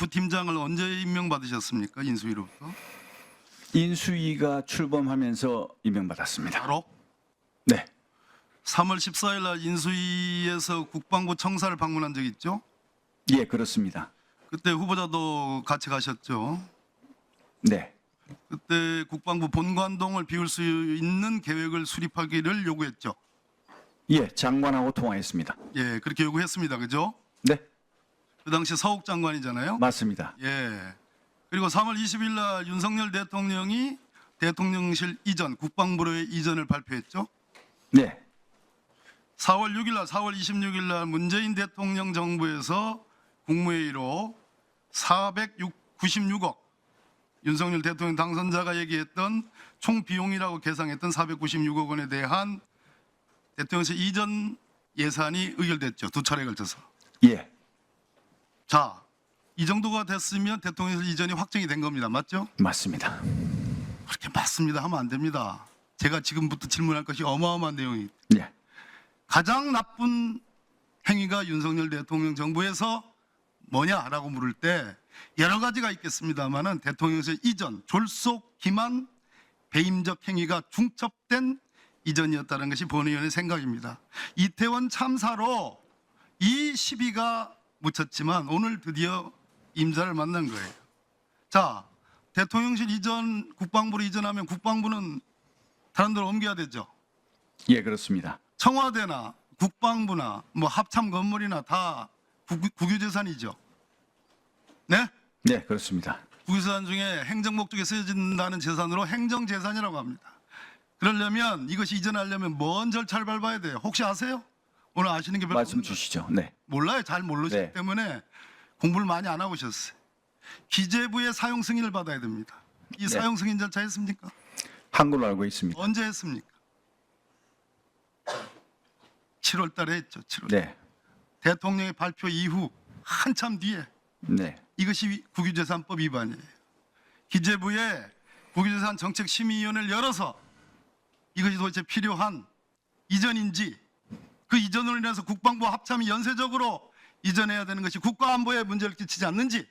부팀장을 언제 임명받으셨습니까? 인수위로부터? 인수위가 출범하면서 임명받았습니다. 바로 네, 3월 14일 날 인수위에서 국방부 청사를 방문한 적 있죠? 예, 그렇습니다. 그때 후보자도 같이 가셨죠? 네, 그때 국방부 본관동을 비울 수 있는 계획을 수립하기를 요구했죠. 예, 장관하고 통화했습니다. 예, 그렇게 요구했습니다. 그죠? 네, 그 당시 서욱 장관이잖아요. 맞습니다. 예. 그리고 3월 20일 날 윤석열 대통령이 대통령실 이전, 국방부로의 이전을 발표했죠. 네, 4월 6일 날, 4월 26일 날 문재인 대통령 정부에서 국무회의로 496억, 윤석열 대통령 당선자가 얘기했던 총 비용이라고 계상했던 496억 원에 대한 대통령실 이전 예산이 의결됐죠. 두 차례에 걸쳐서. 예, 자, 이 정도가 됐으면 대통령실 이전이 확정이 된 겁니다. 맞죠? 맞습니다. 그렇게 맞습니다 하면 안 됩니다. 제가 지금부터 질문할 것이 어마어마한 내용이. 예, 가장 나쁜 행위가 윤석열 대통령 정부에서 뭐냐라고 물을 때 여러 가지가 있겠습니다만은 대통령실 이전, 졸속, 기만, 배임적 행위가 중첩된 이전이었다는 것이 본의원의 생각입니다. 이태원 참사로 이 시비가 묻혔지만 오늘 드디어 임자를 만난 거예요. 자, 대통령실 이전, 국방부로 이전하면 국방부는 다른 데로 옮겨야 되죠. 예, 그렇습니다. 청와대나 국방부나 뭐 합참 건물이나 다 국유재산이죠. 네? 네, 그렇습니다. 국유재산 중에 행정 목적에 쓰여진다는 재산으로 행정재산이라고 합니다. 그러려면 이것이 이전하려면 뭔 절차를 밟아야 돼요? 혹시 아세요? 오늘 아시는 게 별로 말씀 없는 것 주시죠. 네, 몰라요. 잘 모르시기 네. 때문에 공부를 많이 안 하고 오셨어요. 기재부의 사용 승인을 받아야 됩니다. 이 네. 사용 승인 절차 했습니까? 한 걸로 알고 있습니다. 언제 했습니까? 7월 달에 했죠. 7월. 네, 대통령의 발표 이후 한참 뒤에 네, 이것이 국유재산법 위반이에요. 기재부에 국유재산 정책심의위원회를 열어서 이것이 도대체 필요한 이전인지 그 이전으로 인해서 국방부 합참이 연쇄적으로 이전해야 되는 것이 국가안보에 문제를 끼치지 않는지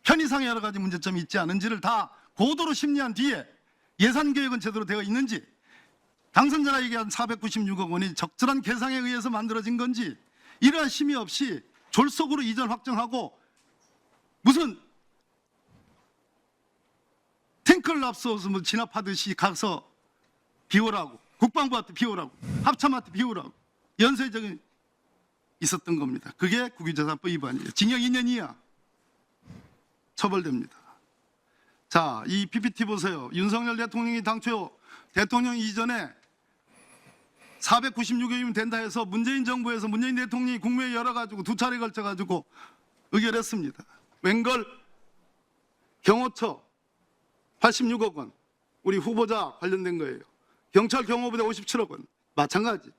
편의상의 여러 가지 문제점이 있지 않은지를 다 고도로 심리한 뒤에 예산계획은 제대로 되어 있는지 당선자가 얘기한 496억 원이 적절한 계상에 의해서 만들어진 건지 이러한 심의 없이 졸속으로 이전 확정하고 무슨 탱크를 앞서서 뭐 진압하듯이 가서 비워라고 국방부한테 비워라고 합참한테 비워라고 연쇄적인 있었던 겁니다. 그게 국유재산법 위반이에요. 징역 2년 이하 처벌됩니다. 자, 이 PPT 보세요. 윤석열 대통령이 당초 대통령 이전에 496억이면 된다 해서 문재인 정부에서 문재인 대통령이 국무회의 열어가지고 두 차례 걸쳐가지고 의결했습니다. 웬걸 경호처 86억 원 우리 후보자 관련된 거예요. 경찰 경호부대 57억 원 마찬가지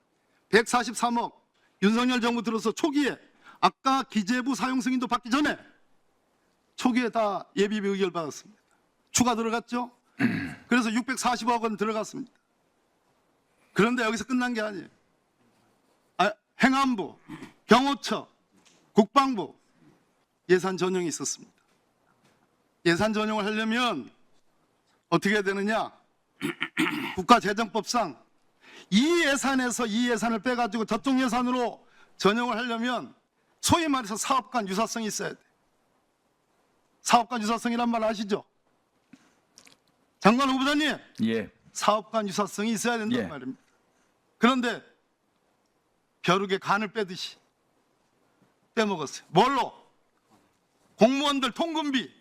143억 윤석열 정부 들어서 초기에 아까 기재부 사용 승인도 받기 전에 초기에 다 예비비 의결 받았습니다. 추가 들어갔죠? 그래서 640억 원 들어갔습니다. 그런데 여기서 끝난 게 아니에요. 행안부, 경호처, 국방부 예산 전용이 있었습니다. 예산 전용을 하려면 어떻게 해야 되느냐? 국가재정법상 이 예산에서 이 예산을 빼가지고 저쪽 예산으로 전용을 하려면 소위 말해서 사업간 유사성이 있어야 돼. 사업간 유사성이란 말 아시죠? 장관 후보자님, 예, 사업간 유사성이 있어야 된다는 예. 말입니다. 그런데 벼룩에 간을 빼듯이 빼먹었어요. 뭘로? 공무원들 통근비,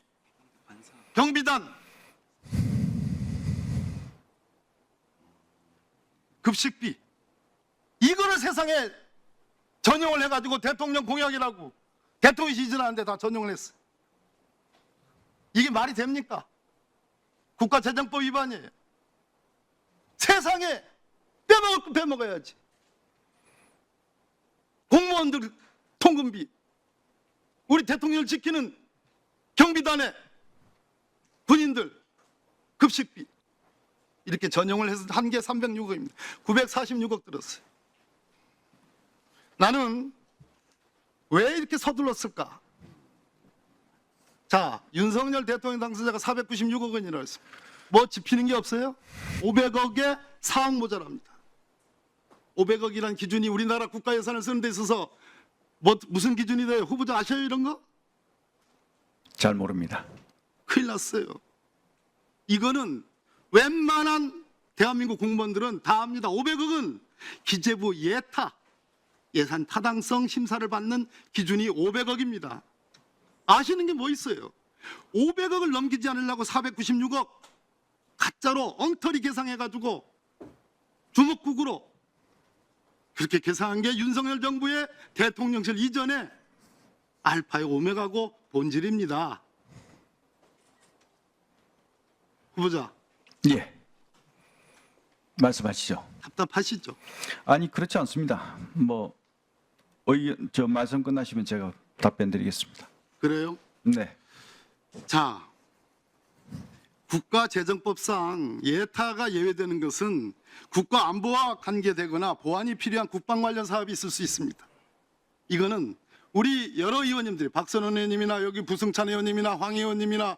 경비단, 급식비 이거를 세상에 전용을 해가지고 대통령 공약이라고 대통령이 지지하는데 다 전용을 했어요. 이게 말이 됩니까? 국가재정법 위반이에요. 세상에 빼먹을 거 빼먹어야지. 공무원들 통근비, 우리 대통령을 지키는 경비단의 군인들 급식비 이렇게 전용을 해서 한 개 306억입니다. 946억 들었어요. 나는 왜 이렇게 서둘렀을까? 자, 윤석열 대통령 당선자가 496억 원이라고 했습니다. 뭐 집히는 게 없어요? 500억에 4억 모자랍니다. 500억이란 기준이 우리나라 국가 예산을 쓰는 데 있어서 무슨 기준이 돼요? 후보자 아셔요 이런 거? 잘 모릅니다. 큰일 났어요. 이거는 웬만한 대한민국 공무원들은 다 압니다. 500억은 기재부 예산 타당성 심사를 받는 기준이 500억입니다. 아시는 게 뭐 있어요? 500억을 넘기지 않으려고 496억 가짜로 엉터리 계산해가지고 주먹국으로 그렇게 계산한 게 윤석열 정부의 대통령실 이전에 알파의 오메가고 본질입니다. 후보자 예. 말씀하시죠. 답답하시죠? 아니 그렇지 않습니다. 저 말씀 끝나시면 제가 답변드리겠습니다. 그래요? 네. 자, 국가재정법상 예타가 예외되는 것은 국가안보와 관계되거나 보안이 필요한 국방 관련 사업이 있을 수 있습니다. 이거는 우리 여러 의원님들이 박선원 의원님이나 여기 부승찬 의원님이나 황 의원님이나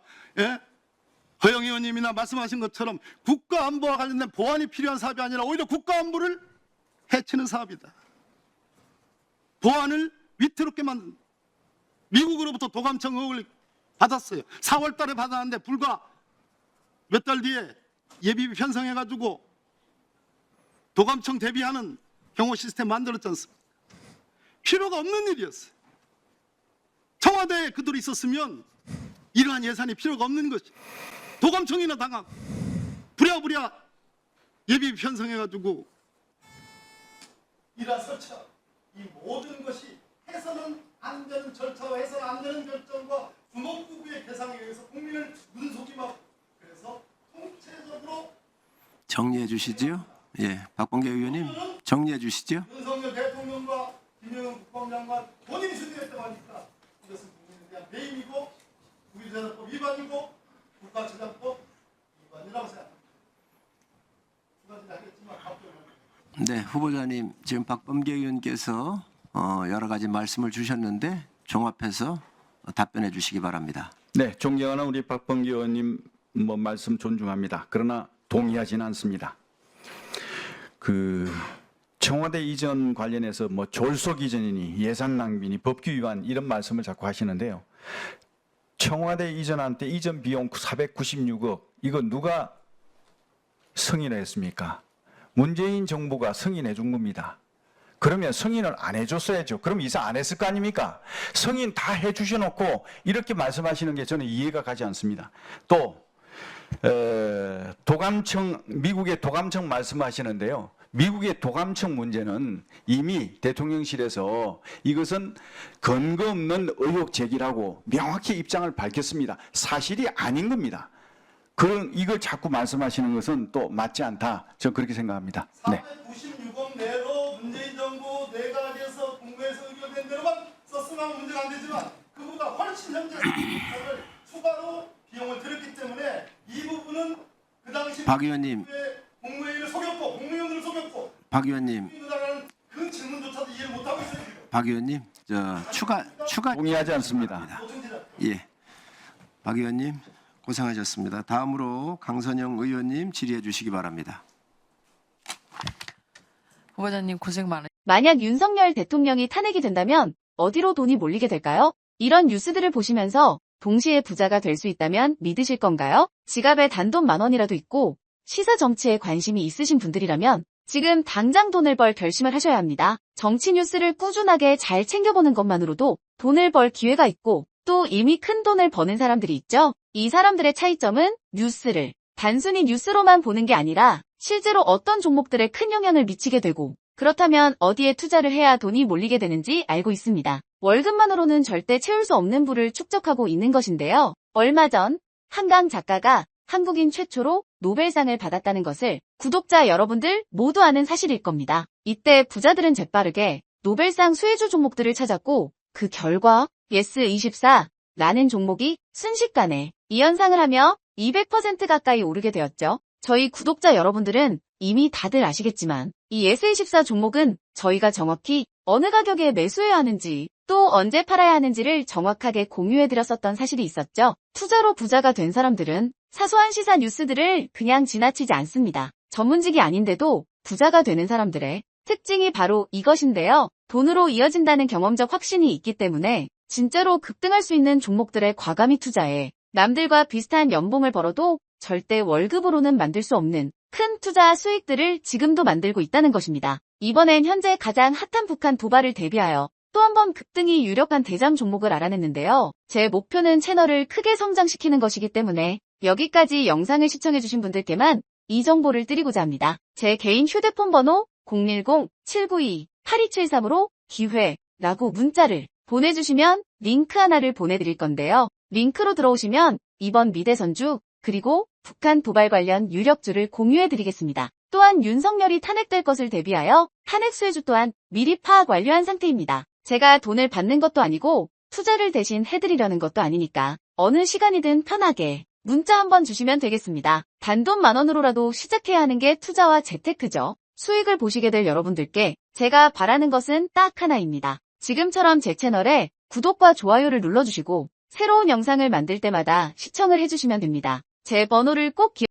허영 의원님이나 말씀하신 것처럼 국가안보와 관련된 보안이 필요한 사업이 아니라 오히려 국가안보를 해치는 사업이다. 보안을 위태롭게 만든 미국으로부터 도감청 의혹을 받았어요. 4월 달에 받았는데 불과 몇 달 뒤에 예비비 편성해가지고 도감청 대비하는 경호 시스템 만들었지 않습니까? 필요가 없는 일이었어요. 청와대에 그들이 있었으면 이러한 예산이 필요가 없는 것이 도감청이나 당하고 부랴부랴 예비비 편성해가지고 이라 설치하고 이 모든 것이 해서는 안 되는 절차와 해서는 안 되는 결정과 주먹구구의 계산에 의해서 국민을 눈속임하고 그래서 통체적으로 정리해 주시지요? 예, 박범계 의원님 정리해 주시지요? 윤석열 대통령과 김영은 국방장관 본인이 주도했다고 하니까 이것은 국민에 대한 배임이고 국유재산법 위반이고 국가재정법 위반이라고 생각합니다. 두 가지를 하겠지만 답변을 네, 후보자님 지금 박범계 의원께서 여러 가지 말씀을 주셨는데 종합해서 답변해 주시기 바랍니다. 네, 존경하는 우리 박범계 의원님 말씀 존중합니다. 그러나 동의하지는 않습니다. 청와대 이전 관련해서 졸속 이전이니 예산 낭비니 법규 위반 이런 말씀을 자꾸 하시는데요. 청와대 이전한 때 이전 비용 496억 이거 누가 승인했습니까? 문재인 정부가 승인해 준 겁니다. 그러면 승인을 안 해줬어야죠. 그럼 이사 안 했을 거 아닙니까? 승인 다 해주셔놓고 이렇게 말씀하시는 게 저는 이해가 가지 않습니다. 또 도감청, 미국의 도감청 말씀하시는데요. 미국의 도감청 문제는 이미 대통령실에서 이것은 근거 없는 의혹 제기라고 명확히 입장을 밝혔습니다. 사실이 아닌 겁니다. 이걸 자꾸 말씀하시는 것은 또 맞지 않다. 저는 그렇게 생각합니다. 네. 496억 내로 문재인 정부 내각에서 국무에서 의결된 대로만 썼으면 문제가 안 되지만 그보다 훨씬 현재 추가로 비용을 들였기 때문에 이 부분은 그 당시 박 의원님, 국무회의를 속였고 국무위원들을 속였고 박 의원님, 그 질문조차도 이해를 못하고 있어요. 지금. 박 의원님, 추가 동의하지 않습니다. 예, 박 의원님 고생하셨습니다. 다음으로 강선영 의원님 질의해 주시기 바랍니다. 후보자님 고생 많으셨습니다. 만약 윤석열 대통령이 탄핵이 된다면 어디로 돈이 몰리게 될까요? 이런 뉴스들을 보시면서 동시에 부자가 될 수 있다면 믿으실 건가요? 지갑에 단돈 10,000원이라도 있고 시사 정치에 관심이 있으신 분들이라면 지금 당장 돈을 벌 결심을 하셔야 합니다. 정치 뉴스를 꾸준하게 잘 챙겨보는 것만으로도 돈을 벌 기회가 있고 또 이미 큰 돈을 버는 사람들이 있죠. 이 사람들의 차이점은 뉴스를 단순히 뉴스로만 보는 게 아니라 실제로 어떤 종목들에 큰 영향을 미치게 되고 그렇다면 어디에 투자를 해야 돈이 몰리게 되는지 알고 있습니다. 월급만으로는 절대 채울 수 없는 부를 축적하고 있는 것인데요. 얼마 전 한강 작가가 한국인 최초로 노벨상을 받았다는 것을 구독자 여러분들 모두 아는 사실일 겁니다. 이때 부자들은 재빠르게 노벨상 수혜주 종목들을 찾았고 그 결과 예스24라는 종목이 순식간에 2연상을 하며 200% 가까이 오르게 되었죠. 저희 구독자 여러분들은 이미 다들 아시겠지만 이 예스24 종목은 저희가 정확히 어느 가격에 매수해야 하는지, 또 언제 팔아야 하는지를 정확하게 공유해드렸었던 사실이 있었죠. 투자로 부자가 된 사람들은 사소한 시사 뉴스들을 그냥 지나치지 않습니다. 전문직이 아닌데도 부자가 되는 사람들의 특징이 바로 이것인데요. 돈으로 이어진다는 경험적 확신이 있기 때문에 진짜로 급등할 수 있는 종목들에 과감히 투자해 남들과 비슷한 연봉을 벌어도 절대 월급으로는 만들 수 없는 큰 투자 수익들을 지금도 만들고 있다는 것입니다. 이번엔 현재 가장 핫한 북한 도발을 대비하여 또 한 번 급등이 유력한 대장 종목을 알아냈는데요. 제 목표는 채널을 크게 성장시키는 것이기 때문에 여기까지 영상을 시청해주신 분들께만 이 정보를 드리고자 합니다. 제 개인 휴대폰 번호 010-792-8273으로 기회라고 문자를 보내주시면 링크 하나를 보내드릴 건데요. 링크로 들어오시면 이번 미대선주 그리고 북한 도발 관련 유력주를 공유해드리겠습니다. 또한 윤석열이 탄핵될 것을 대비하여 탄핵 수혜주 또한 미리 파악 완료한 상태입니다. 제가 돈을 받는 것도 아니고 투자를 대신 해드리려는 것도 아니니까 어느 시간이든 편하게 문자 한번 주시면 되겠습니다. 단돈 10,000원으로라도 시작해야 하는 게 투자와 재테크죠. 수익을 보시게 될 여러분들께 제가 바라는 것은 딱 하나입니다. 지금처럼 제 채널에 구독과 좋아요를 눌러주시고 새로운 영상을 만들 때마다 시청을 해주시면 됩니다. 제 번호를 꼭 기억해 주세요.